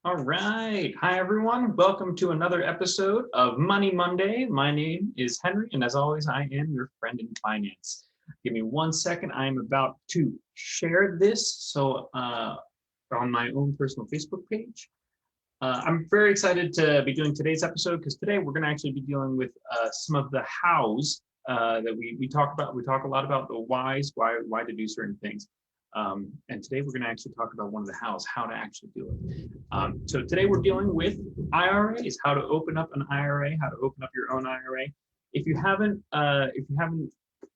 All right. Hi, everyone. Welcome to another episode of Money Monday. My name is Henry, and as always, I am your friend in finance. Give me 1 second. I'm about to share this on my own personal Facebook page. I'm very excited to be doing today's episode because today we're going to actually be dealing with some of the hows that we talk about. We talk a lot about the whys, why to do certain things. And today we're going to actually talk about one of the hows, how to actually do it. So today we're dealing with IRAs, how to open up an IRA, how to open up your own IRA. If you haven't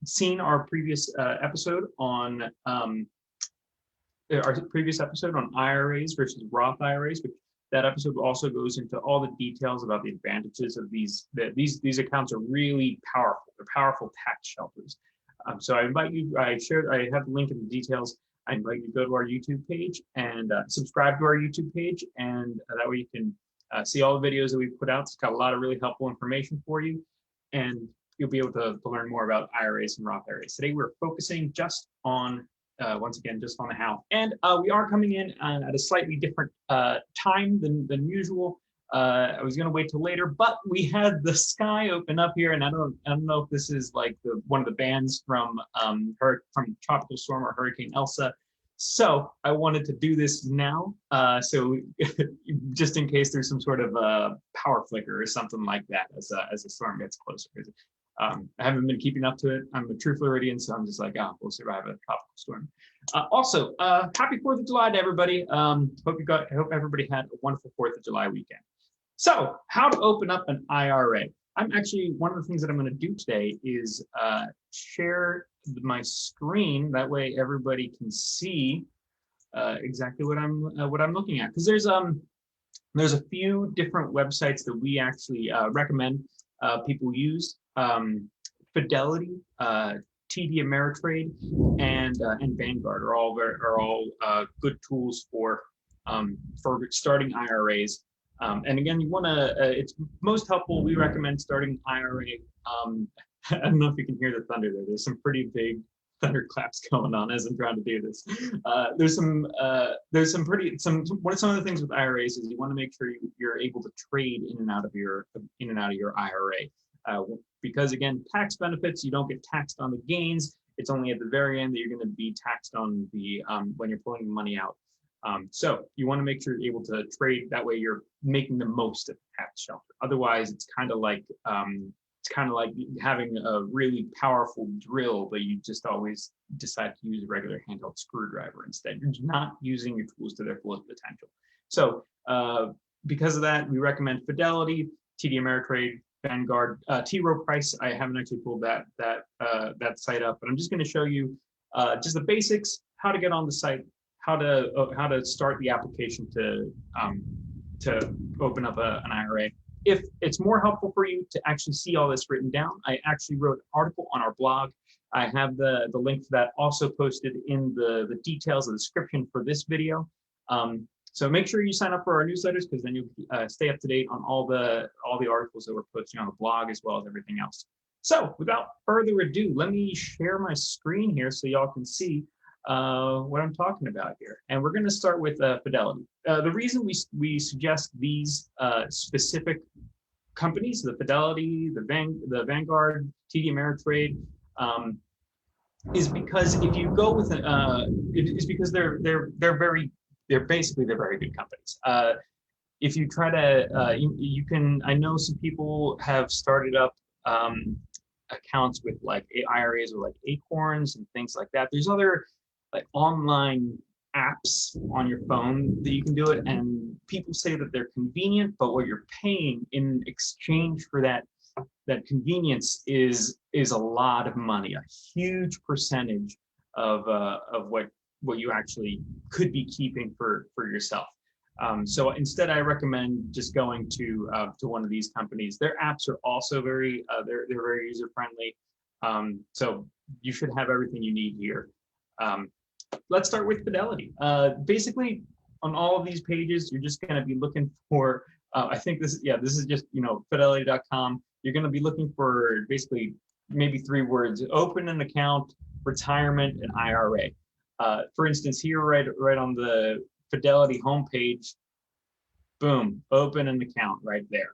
seen our previous episode on IRAs versus Roth IRAs, which that episode also goes into all the details about the advantages of these. These accounts are really powerful. They're powerful tax shelters. So I invite you. I have the link in the details. I invite you to go to our YouTube page and subscribe to our YouTube page, and that way you can see all the videos that we've put out. It's got a lot of really helpful information for you, and you'll be able to learn more about IRAs and Roth IRAs. Today we're focusing just on once again, just on the how. And we are coming in at a slightly different time than usual. I was going to wait till later, but we had the sky open up here, and I don't know if this is like one of the bands from Tropical Storm or Hurricane Elsa. So I wanted to do this now, so just in case there's some sort of power flicker or something like that as the storm gets closer. I haven't been keeping up to it. I'm a true Floridian, so I'm just like, we'll survive a tropical storm. Also, happy 4th of July to everybody. I hope everybody had a wonderful 4th of July weekend. So, how to open up an IRA? One of the things that I'm going to do today is share my screen. That way, everybody can see exactly what I'm looking at. Because there's a few different websites that we actually recommend people use. Fidelity, TD Ameritrade, and Vanguard are all good tools for starting IRAs. And again, you want to. It's most helpful. We recommend starting IRA. I don't know if you can hear the thunder there. There's some pretty big thunderclaps going on as I'm trying to do this. Some of the things with IRAs is you want to make sure you're able to trade in and out of your IRA. Because again, tax benefits, you don't get taxed on the gains. It's only at the very end that you're going to be taxed on the when you're pulling money out. So you want to make sure you're able to trade. That way, you're making the most of the tax shelter. Otherwise, it's kind of like having a really powerful drill, but you just always decide to use a regular handheld screwdriver instead. You're not using your tools to their fullest potential. So because of that, we recommend Fidelity, TD Ameritrade, Vanguard, T.Rowe price. I haven't actually pulled that site up, but I'm just going to show you just the basics: how to get on the site, how to start the application to open up an IRA. If it's more helpful for you to actually see all this written down, I actually wrote an article on our blog. I have the link for that also posted in the details, the description for this video. So make sure you sign up for our newsletters, because then you'll stay up to date on all the articles that we're posting on the blog, as well as everything else. So without further ado, let me share my screen here so y'all can see what I'm talking about here. And we're going to start with Fidelity. The reason we suggest these specific companies, the Fidelity, the Vanguard, TD Ameritrade, is because if you go with it's because they're very good companies. If you try to, you can. I know some people have started up accounts with like IRAs or like Acorns and things like that. There's other like online apps on your phone that you can do it, and people say that they're convenient, but what you're paying in exchange for that convenience is a lot of money, a huge percentage of what you actually could be keeping for yourself. So instead, I recommend just going to one of these companies. Their apps are also very they're very user friendly. So you should have everything you need here. Let's start with Fidelity. Basically, on all of these pages, you're just going to be looking for. I think this is just Fidelity.com. You're going to be looking for basically maybe 3 words: open an account, retirement, and IRA. For instance, here right on the Fidelity homepage, boom, open an account right there.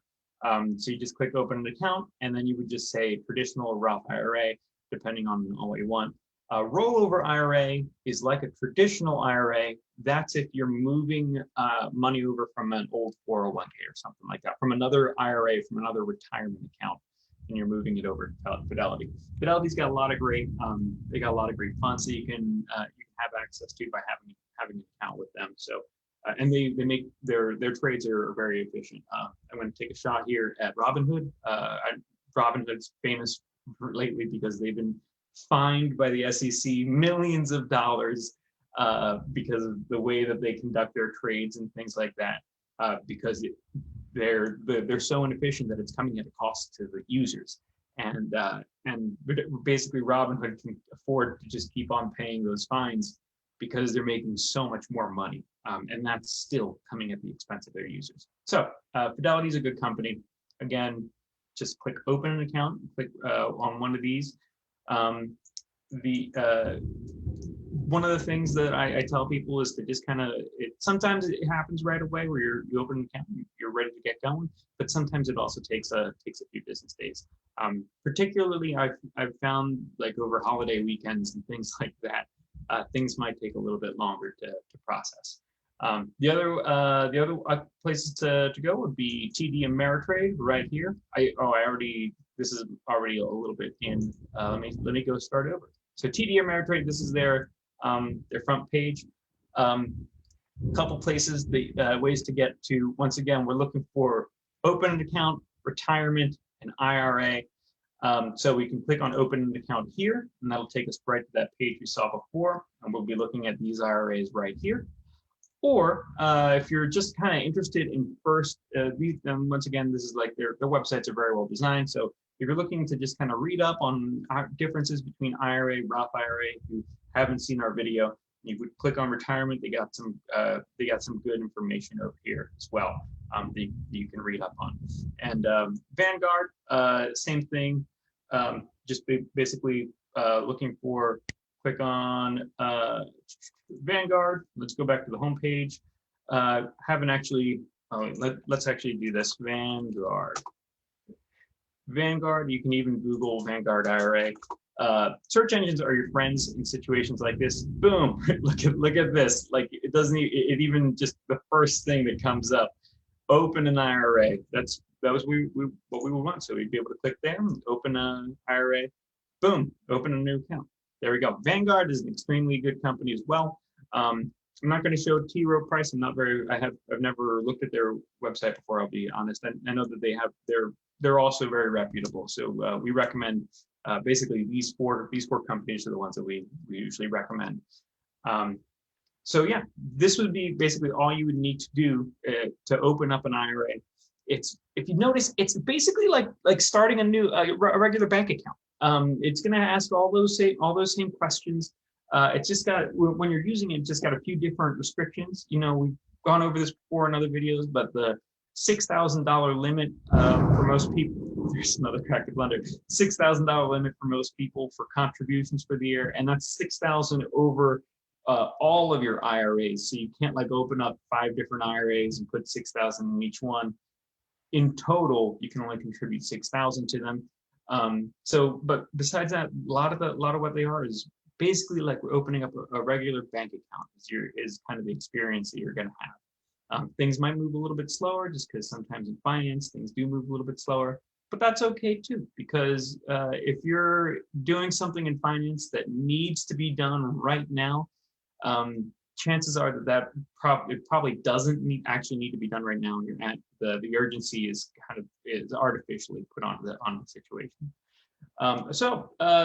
So you just click open an account, and then you would just say traditional or Roth IRA, depending on what you want. Rollover IRA is like a traditional IRA. That's if you're moving money over from an old 401k or something like that, from another IRA, from another retirement account, and you're moving it over to Fidelity. Fidelity's got a lot of great, they got a lot of great funds that you can have access to by having an account with them. So, and they make their trades are very efficient. I'm going to take a shot here at Robinhood. Robinhood's famous lately because they've been fined by the SEC millions of dollars because of the way that they conduct their trades and things like that. Because they're so inefficient that it's coming at a cost to the users, and basically Robinhood can afford to just keep on paying those fines because they're making so much more money, and that's still coming at the expense of their users. So Fidelity is a good company. Again, just click open an account, click on one of these. One of the things that I tell people is to just kind of, sometimes it happens right away where you open an account, you're ready to get going, but sometimes it also takes a few business days. Particularly, I've found like over holiday weekends and things like that, things might take a little bit longer to process. The other places to go would be TD Ameritrade right here. This is already a little bit in. Let me go start over. So TD Ameritrade, this is their front page. Couple places, the ways to get to. Once again, we're looking for open an account, retirement, and IRA. So we can click on open an account here, and that'll take us right to that page we saw before, and we'll be looking at these IRAs right here. Or if you're just kind of interested in first, once again, this is like their websites are very well designed. So if you're looking to just kind of read up on differences between IRA, Roth IRA, if you haven't seen our video, you would click on retirement. They got some good information over here as well that you can read up on. And Vanguard, same thing. Just basically looking for, click on Vanguard. Let's go back to the home page. Haven't actually, let's actually do this. Vanguard, you can even Google Vanguard IRA. Search engines are your friends in situations like this. Boom, look at this. Like it doesn't, it even just the first thing that comes up, open an IRA. That was what we would want. So we'd be able to click there and open an IRA. Boom, open a new account. There we go. Vanguard is an extremely good company as well. I'm not going to show T.Rowe price. I've never looked at their website before, I'll be honest. I know that they're also very reputable. So we recommend basically these four companies are the ones that we usually recommend. So yeah, this would be basically all you would need to do to open up an IRA. If you notice, it's basically like starting a regular bank account. It's going to ask all those same questions. It's just got, when you're using it, just got a few different restrictions. You know, we've gone over this before in other videos, but the $6,000 limit for most people, there's another crack to blunder, $6,000 limit for most people for contributions for the year, and that's $6,000 over all of your IRAs. So you can't like open up 5 different IRAs and put $6,000 in each one. In total, you can only contribute $6,000 to them. But besides that, a lot of what they are is basically like opening up a regular bank account is kind of the experience that you're going to have. Things might move a little bit slower just because sometimes in finance, things do move a little bit slower, but that's okay too, because if you're doing something in finance that needs to be done right now, chances are that it probably doesn't actually need to be done right now. The urgency is artificially put on the situation.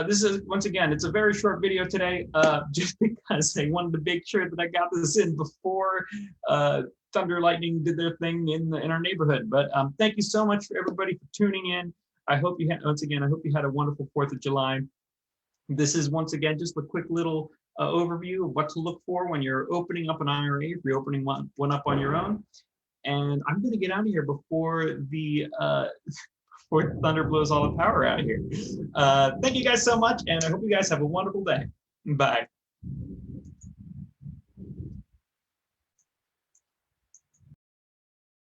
This is, once again, it's a very short video today, just because I wanted to make sure that I got this in before Thunder Lightning did their thing in our neighborhood. But thank you so much for everybody for tuning in. I hope you had a wonderful 4th of July. This is once again just a quick little overview of what to look for when you're opening up an IRA, if you're opening one up on your own. And I'm going to get out of here before Thunder blows all the power out of here. Thank you guys so much, and I hope you guys have a wonderful day. Bye.